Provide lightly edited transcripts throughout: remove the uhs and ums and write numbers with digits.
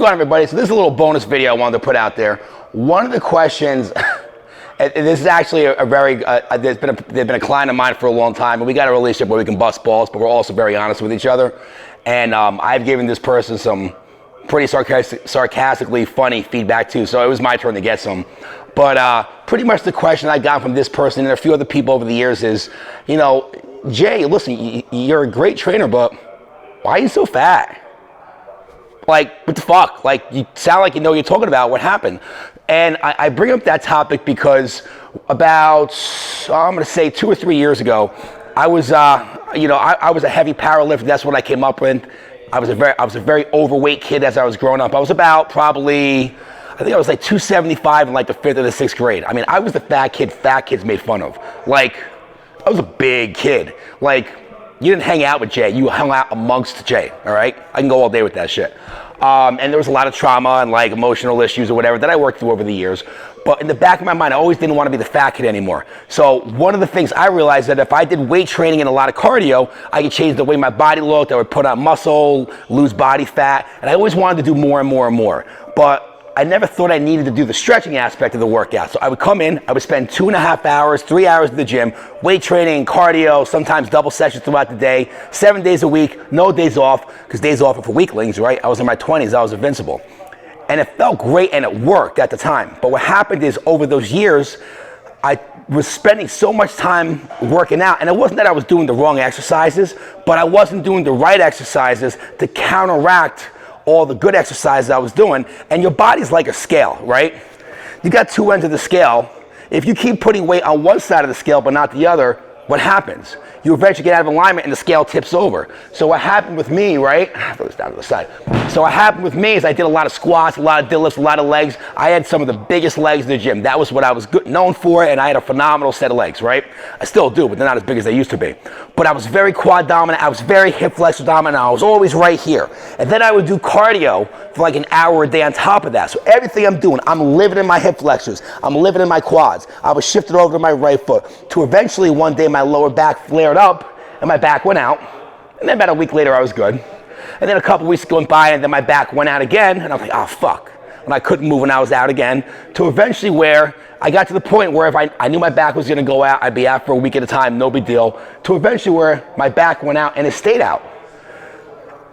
going on, everybody? So this is a little bonus video I wanted to put out there. One of the questions, and this is actually a very, there's been a client of mine for a long time, and we got a relationship where we can bust balls, but we're also very honest with each other. And I've given this person some pretty sarcastically funny feedback too, so it was my turn to get some. But pretty much the question I got from this person and a few other people over the years is, you know, Jay, listen, you're a great trainer, but why are you so fat? Like, what the fuck? Like, you sound like you know what you're talking about. What happened? And I bring up that topic because about, I'm going to say 2 or 3 years ago, I was, I was a heavy powerlifter. That's what I came up with. I was a very overweight kid as I was growing up. I was about probably, I think I was like 275 in like the 5th or the 6th grade. I mean, I was the fat kids made fun of. Like, I was a big kid. Like, you didn't hang out with Jay, you hung out amongst Jay, all right? I can go all day with that shit. And there was a lot of trauma and like emotional issues or whatever that I worked through over the years. But in the back of my mind, I always didn't want to be the fat kid anymore. So one of the things I realized that if I did weight training and a lot of cardio, I could change the way my body looked, I would put on muscle, lose body fat, and I always wanted to do more and more and more. But I never thought I needed to do the stretching aspect of the workout. So I would come in, I would spend 2.5 hours, 3 hours in the gym, weight training, cardio, sometimes double sessions throughout the day, 7 days a week, no days off, because days off are for weaklings, right? I was in my 20s, I was invincible. And it felt great and it worked at the time. But what happened is over those years, I was spending so much time working out, and it wasn't that I was doing the wrong exercises, but I wasn't doing the right exercises to counteract all the good exercises I was doing. And your body's like a scale, right? You got two ends of the scale. If you keep putting weight on one side of the scale but not the other, what happens? You eventually get out of alignment and the scale tips over. So what happened with me, right? Throw this down to the side. So what happened with me is I did a lot of squats, a lot of deadlifts, a lot of legs. I had some of the biggest legs in the gym. That was what I was known for, and I had a phenomenal set of legs, right? I still do, but they're not as big as they used to be. But I was very quad dominant, I was very hip flexor dominant, I was always right here. And then I would do cardio for like an hour a day on top of that. So everything I'm doing, I'm living in my hip flexors, I'm living in my quads. I was shifted over to my right foot to eventually one day my lower back flared up and my back went out. And then about a week later I was good. And then a couple weeks going by and then my back went out again and I was like, oh fuck. And I couldn't move when I was out again, to eventually where I got to the point where if I knew my back was gonna go out, I'd be out for a week at a time, no big deal, to eventually where my back went out and it stayed out.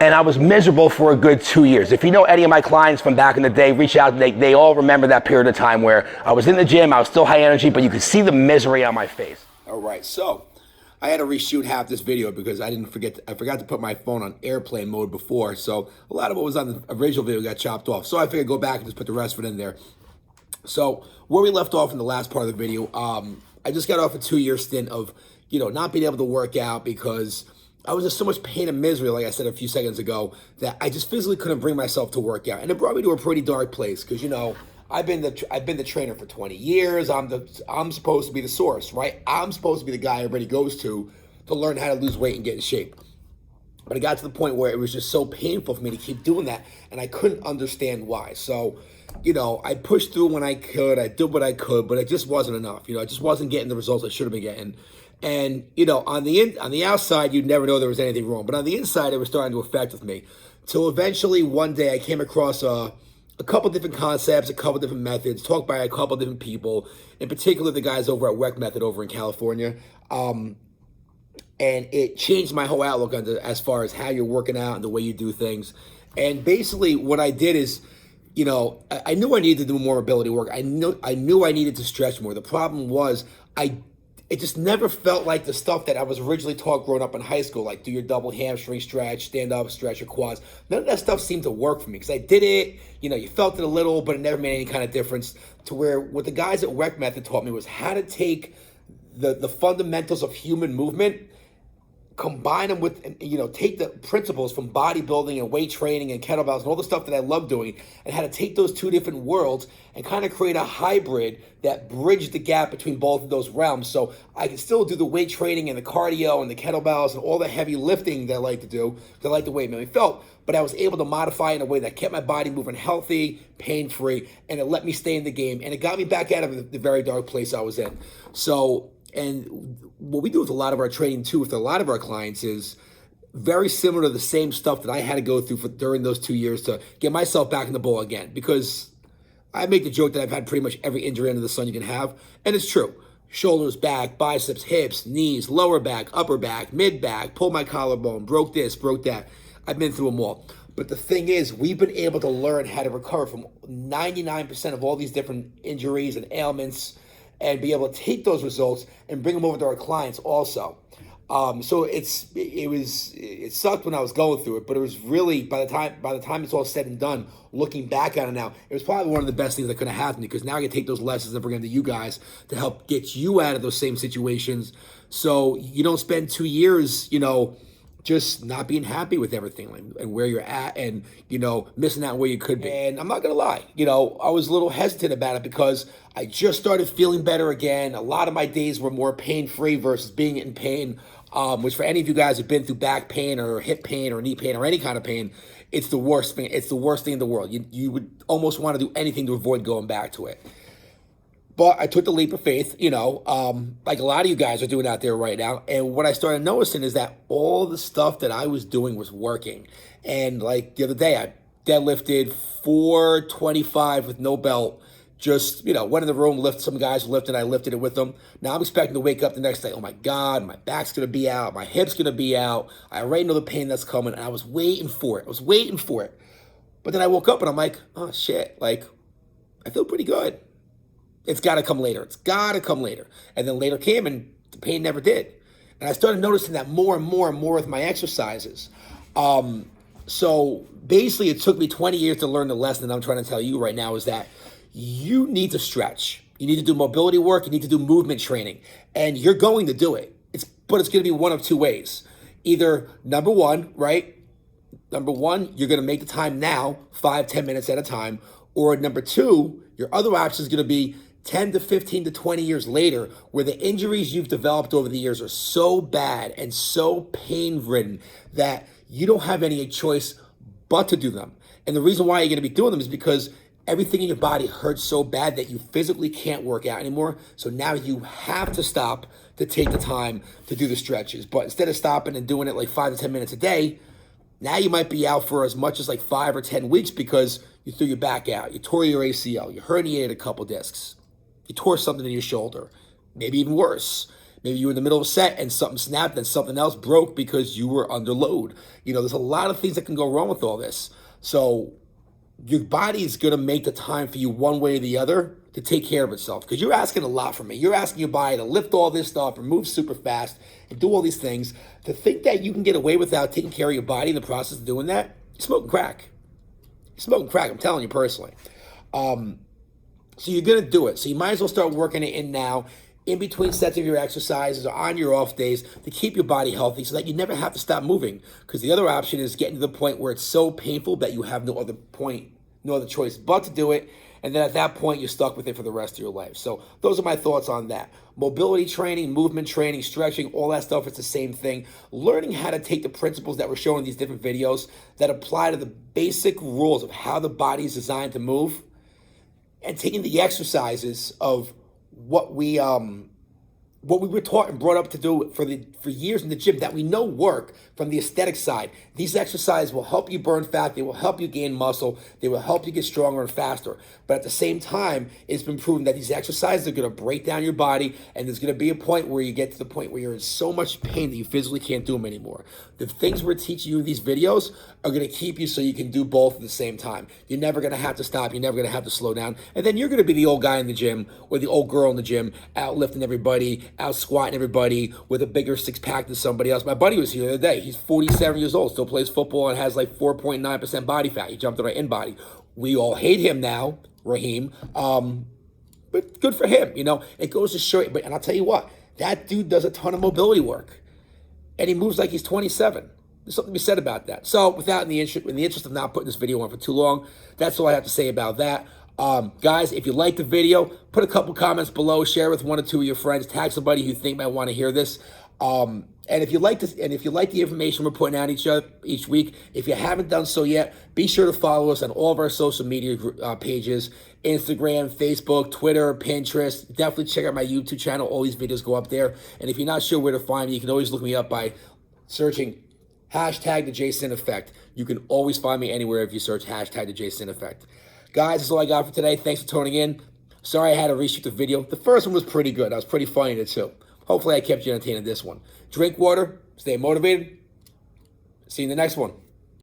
And I was miserable for a good 2 years. If you know any of my clients from back in the day, reach out, they all remember that period of time where I was in the gym, I was still high energy, but you could see the misery on my face. All right, so I had to reshoot half this video because I forgot to put my phone on airplane mode before, so a lot of what was on the original video got chopped off. So I figured I'd go back and just put the rest of it in there. So where we left off in the last part of the video, I just got off a 2-year stint of, not being able to work out because I was in so much pain and misery, like I said a few seconds ago, that I just physically couldn't bring myself to work out. And it brought me to a pretty dark place because, I've been the trainer for 20 years. I'm supposed to be the source, right? I'm supposed to be the guy everybody goes to learn how to lose weight and get in shape. But it got to the point where it was just so painful for me to keep doing that, and I couldn't understand why. So, I pushed through when I could. I did what I could, but it just wasn't enough. I just wasn't getting the results I should have been getting. And, on the outside, you'd never know there was anything wrong. But on the inside, it was starting to affect with me. Till eventually, one day, I came across a couple different concepts, a couple different methods, talked by a couple different people, in particular the guys over at WEC Method over in California. And it changed my whole outlook on as far as how you're working out and the way you do things. And basically what I did is, I knew I needed to do more mobility work. I knew I needed to stretch more. The problem was it just never felt like the stuff that I was originally taught growing up in high school, like do your double hamstring stretch, stand up, stretch your quads. None of that stuff seemed to work for me because I did it, you felt it a little, but it never made any kind of difference, to where what the guys at WEC Method taught me was how to take the fundamentals of human movement, combine them with, take the principles from bodybuilding and weight training and kettlebells and all the stuff that I love doing, and how to take those two different worlds and kind of create a hybrid that bridged the gap between both of those realms. So I can still do the weight training and the cardio and the kettlebells and all the heavy lifting that I like to do, because I like the way it made me felt, but I was able to modify in a way that kept my body moving healthy, pain-free, and it let me stay in the game, and it got me back out of the very dark place I was in. So, and what we do with a lot of our training too, with a lot of our clients is, very similar to the same stuff that I had to go through during those 2 years to get myself back in the ball again. Because I make the joke that I've had pretty much every injury under the sun you can have, and it's true. Shoulders, back, biceps, hips, knees, lower back, upper back, mid back, pulled my collarbone, broke this, broke that. I've been through them all. But the thing is, we've been able to learn how to recover from 99% of all these different injuries and ailments and be able to take those results and bring them over to our clients also. So it sucked when I was going through it, but it was really by the time it's all said and done, looking back on it now, it was probably one of the best things that could have happened because now I can take those lessons and bring them to you guys to help get you out of those same situations, so you don't spend 2 years, just not being happy with everything and where you're at and, missing out where you could be. And I'm not going to lie, I was a little hesitant about it because I just started feeling better again. A lot of my days were more pain-free versus being in pain, which for any of you guys who've been through back pain or hip pain or knee pain or any kind of pain, it's the worst thing. It's the worst thing in the world. You would almost want to do anything to avoid going back to it. But I took the leap of faith, like a lot of you guys are doing out there right now. And what I started noticing is that all the stuff that I was doing was working. And like the other day, I deadlifted 425 with no belt. Just, went in the room, some guys were lifting, I lifted it with them. Now I'm expecting to wake up the next day. Oh my God, my back's going to be out. My hip's going to be out. I already know the pain that's coming. And I was waiting for it. But then I woke up and I'm like, oh shit, I feel pretty good. It's got to come later. And then later came and the pain never did. And I started noticing that more and more and more with my exercises. So basically it took me 20 years to learn the lesson that I'm trying to tell you right now is that you need to stretch. You need to do mobility work. You need to do movement training. And you're going to do it. But it's going to be one of two ways. Either number one, you're going to make the time now, 5-10 minutes at a time. Or number two, your other option is going to be 10 to 15 to 20 years later, where the injuries you've developed over the years are so bad and so pain-ridden that you don't have any choice but to do them. And the reason why you're going to be doing them is because everything in your body hurts so bad that you physically can't work out anymore. So now you have to stop to take the time to do the stretches. But instead of stopping and doing it like 5 to 10 minutes a day, now you might be out for as much as like 5 or 10 weeks because you threw your back out, you tore your ACL, you herniated a couple discs, you tore something in your shoulder, maybe even worse. Maybe you were in the middle of a set and something snapped and something else broke because you were under load. There's a lot of things that can go wrong with all this. So your body is going to make the time for you one way or the other to take care of itself because you're asking a lot from me. You're asking your body to lift all this stuff and move super fast and do all these things. To think that you can get away without taking care of your body in the process of doing that, you're smoking crack. I'm telling you personally. So you're going to do it. So you might as well start working it in now, in between sets of your exercises or on your off days to keep your body healthy so that you never have to stop moving. Because the other option is getting to the point where it's so painful that you have no other choice but to do it. And then at that point, you're stuck with it for the rest of your life. So those are my thoughts on that. Mobility training, movement training, stretching, all that stuff, it's the same thing. Learning how to take the principles that we're showing in these different videos that apply to the basic rules of how the body is designed to move and taking the exercises of what we were taught and brought up to do for years in the gym that we know work from the aesthetic side. These exercises will help you burn fat. They will help you gain muscle. They will help you get stronger and faster. But at the same time, it's been proven that these exercises are going to break down your body, and there's going to be a point where you get to the point where you're in so much pain that you physically can't do them anymore. The things we're teaching you in these videos are going to keep you so you can do both at the same time. You're never going to have to stop. You're never going to have to slow down. And then you're going to be the old guy in the gym or the old girl in the gym out lifting everybody, out squatting everybody with a bigger six-pack than somebody else. My buddy was here the other day. He's 47 years old, still plays football, and has like 4.9% body fat. He jumped on our in-body. We all hate him now, Raheem. But good for him, It goes to show you. And I'll tell you what, that dude does a ton of mobility work. And he moves like he's 27. There's something to be said about that. So in the interest of not putting this video on for too long, that's all I have to say about that. Guys, if you like the video, put a couple comments below, share with 1 or 2 of your friends, tag somebody who you think might want to hear this. And if you like this, and if you like the information we're putting out each week, if you haven't done so yet, be sure to follow us on all of our social media pages: Instagram, Facebook, Twitter, Pinterest. Definitely check out my YouTube channel. All these videos go up there. And if you're not sure where to find me, you can always look me up by searching Hashtag the Jason Effect. You can always find me anywhere if you search hashtag the Jason Effect. Guys, that's all I got for today. Thanks for tuning in. Sorry I had to reshoot the video. The first one was pretty good. I was pretty funny in it too. Hopefully I kept you entertained in this one. Drink water. Stay motivated. See you in the next one.